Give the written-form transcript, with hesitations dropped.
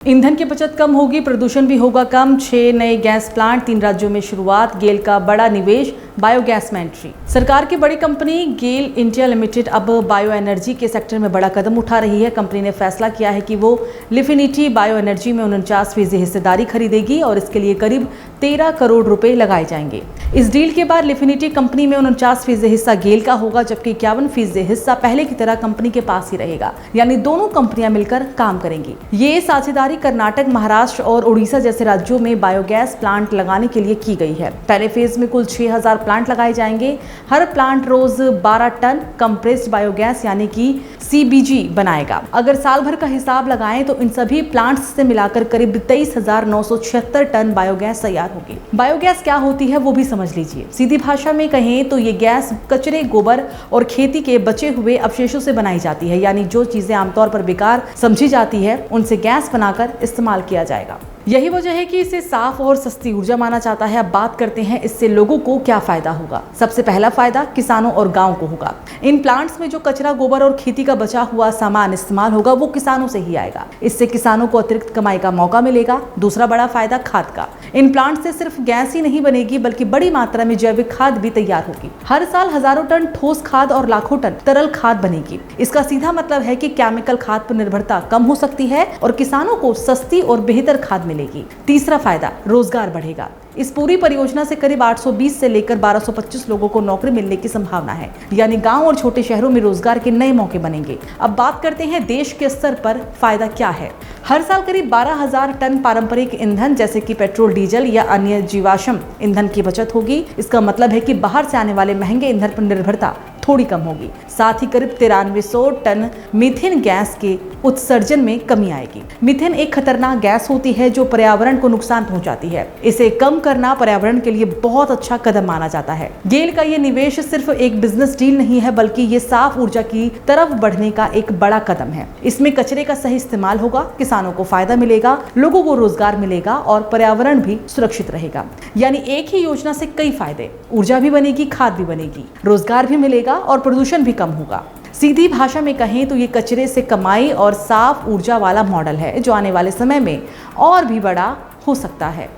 ईंधन की बचत कम होगी, प्रदूषण भी होगा कम। 6 नए गैस प्लांट, 3 राज्यों में शुरुआत। गेल का बड़ा निवेश, बायोगैस में एंट्री। सरकार की बड़ी कंपनी गेल इंडिया लिमिटेड अब बायो एनर्जी के सेक्टर में बड़ा कदम उठा रही है। कंपनी ने फैसला किया है कि वो लिफिनिटी बायो एनर्जी में 49% हिस्सेदारी खरीदेगी और इसके लिए करीब 13 करोड़ रुपए लगाए जाएंगे। इस डील के बाद लिफिनिटी कंपनी में 49% हिस्सा गेल का होगा, जबकि 51% हिस्सा पहले की तरह कंपनी के पास ही रहेगा, यानी दोनों कंपनियां मिलकर काम करेंगी। ये साझेदारी कर्नाटक, महाराष्ट्र और उड़ीसा जैसे राज्यों में बायोगैस प्लांट लगाने के लिए की गई है। पहले फेज में कुल 6000 प्लांट लगाए जाएंगे। हर प्लांट रोज 12 टन कंप्रेस्ड बायोगैस यानी कि सीबीजी बनाएगा। अगर साल भर का हिसाब लगाएं तो इन सभी प्लांट्स से मिलाकर करीब 23,976 टन बायोगैस तैयार होगी। बायोगैस क्या होती है वो भी समझ लीजिए। सीधी भाषा में कहें तो ये गैस कचरे, गोबर और खेती के बचे हुए अवशेषों से बनाई जाती है, यानी जो चीजें आमतौर पर बेकार समझी जाती है उनसे गैस बनाकर इस्तेमाल किया जाएगा। यही वजह है कि इसे साफ और सस्ती ऊर्जा माना जाता है। अब बात करते हैं इससे लोगों को क्या फायदा होगा। सबसे पहला फायदा किसानों और गांव को होगा। इन प्लांट्स में जो कचरा, गोबर और खेती का बचा हुआ सामान इस्तेमाल होगा वो किसानों से ही आएगा। इससे किसानों को अतिरिक्त कमाई का मौका मिलेगा। दूसरा बड़ा फायदा खाद का। इन प्लांट से सिर्फ गैस ही नहीं बनेगी बल्कि बड़ी मात्रा में जैविक खाद भी तैयार होगी। हर साल हजारों टन ठोस खाद और लाखों टन तरल खाद बनेगी। इसका सीधा मतलब है कि केमिकल खाद पर निर्भरता कम हो सकती है और किसानों को सस्ती और बेहतर खाद मिलेगी। तीसरा फायदा, रोजगार बढ़ेगा। इस पूरी परियोजना से करीब 820 से लेकर 1225 लोगों को नौकरी मिलने की संभावना है, यानी गांव और छोटे शहरों में रोजगार के नए मौके बनेंगे। अब बात करते हैं देश के स्तर पर फायदा क्या है। हर साल करीब 12,000 टन पारंपरिक ईंधन जैसे कि पेट्रोल, डीजल या अन्य जीवाश्म ईंधन की बचत होगी। इसका मतलब है कि बाहर से आने वाले महंगे ईंधन पर निर्भरता थोड़ी कम होगी। साथ ही करीब 9300 टन मीथेन गैस के उत्सर्जन में कमी आएगी। मीथेन एक खतरनाक गैस होती है जो पर्यावरण को नुकसान पहुंचाती है। इसे कम करना पर्यावरण के लिए बहुत अच्छा कदम माना जाता है। गेल का ये निवेश सिर्फ एक बिजनेस डील नहीं है बल्कि ये साफ ऊर्जा की तरफ बढ़ने का एक बड़ा कदम है। इसमें कचरे का सही इस्तेमाल होगा, किसानों को फायदा मिलेगा, लोगों को रोजगार मिलेगा और पर्यावरण भी सुरक्षित रहेगा। यानी एक ही योजना से कई फायदे, ऊर्जा भी बनेगी, खाद भी बनेगी, रोजगार भी मिलेगा और प्रदूषण भी कम होगा। सीधी भाषा में कहें तो ये कचरे से कमाई और साफ ऊर्जा वाला मॉडल है जो आने वाले समय में और भी बड़ा हो सकता है।